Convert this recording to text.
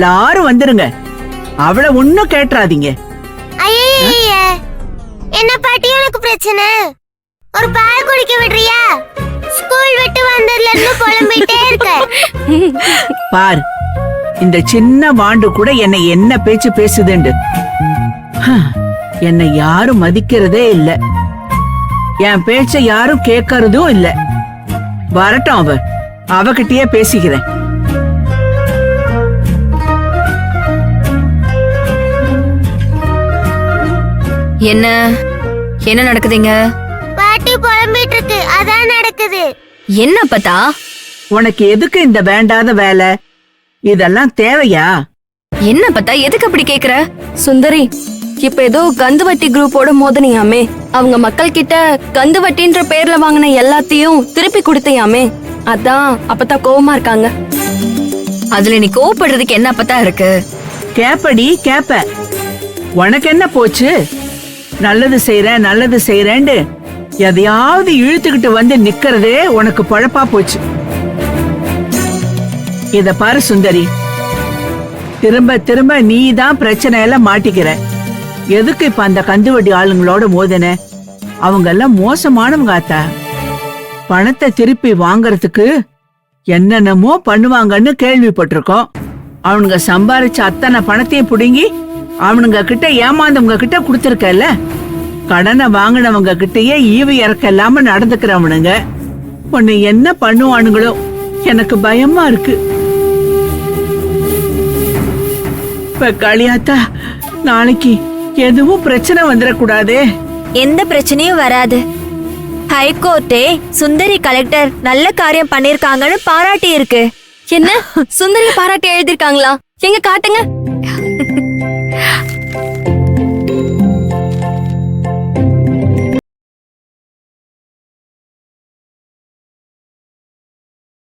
எல்லாரும் வந்துருங்க. அவளை ஒன்னும் கேட்டுறாதீங்க. என்ன பாட்டி உனக்கு பிரச்சனை? ஒரு பால் குடிக்க விடுறியா? ஸ்கூல் விட்டு வந்ததுல இருந்து புலம்பிட்டே இருக்க. பார், இந்த சின்ன வாண்டு கூட என்னை என்ன பேச்சு பேசுதுண்டு. என்னை யாரும் மதிக்கிறதே இல்ல, என் பேச்ச யாரும் கேட்கறதும் இல்ல. வரட்டும், அவகிட்டயே பேசிக்கிறேன். என்ன என்ன நடக்குதுங்க? பாட்டி புலம்பிட்டு இருக்கு, அதான் நடக்குது. என்ன அப்பத்தா? உனக்கு எதுக்கு இந்த வேண்டாத வேலை? இதெல்லாம் தேவையா? என்ன அப்பத்தா, எதுக்கு அப்படி கேக்குற? சுந்தரி, இப்ப ஏதோ கந்து வட்டி குரூப்போட மோதனையாமே. அவங்க மக்கள் கிட்ட கந்து வட்டின்ற பேர்ல வாங்கின எல்லாத்தையும் திருப்பி கொடுத்தையாமே. அதான் அப்பத்தா கோவமா இருக்காங்க. அதுல நீ கோவப்படுறதுக்கு என்ன அப்பத்தா இருக்கு? கேப்படி கேப்ப. உனக்கு என்ன போச்சு? நல்லது செய்யறேன் நல்லது செய்யறேன்னு எதையாவது இழுத்துக்கிட்டு வந்து நிக்கிறதே உனக்கு பொழப்பா போச்சு. இத பாரு சுந்தரி, திரும்ப திரும்ப நீ தான் பிரச்சனை எல்லாம் மாட்டிக்கிற. எதுக்கு இப்ப அந்த கந்துவட்டி ஆளுங்களோட மோதன? அவங்க எல்லாம் மோசமானவங்க ஆத்தா. பணத்தை திருப்பி வாங்கறதுக்கு என்னென்னமோ பண்ணுவாங்கன்னு கேள்விப்பட்டிருக்கோம். அவனுங்க சம்பாரிச்ச அத்தனை பணத்தையும் புடுங்கி அவனுங்க கிட்ட ஏமாந்தவங்க கிட்ட குடுத்திருக்கல. கடனை வாங்கினவங்க கிட்டயே ஈவு இறக்க இல்லாம நடந்துக்கிறவனுங்க உன்னை என்ன பண்ணுவானுங்களோ, எனக்கு பயமா இருக்கு. காளியாத்தா, நாளைக்கு எதுவும் பிரச்சனை வந்துடக்கூடாதே. எந்த பிரச்சனையும் வராது. ஹைகோர்ட்டே சுந்தரி கலெக்டர் நல்ல காரியம் பண்ணிருக்காங்கன்னு பாராட்டி இருக்கு. என்ன சுந்தரி பாராட்டி எழுதிருக்காங்களா? எங்க காட்டுங்க.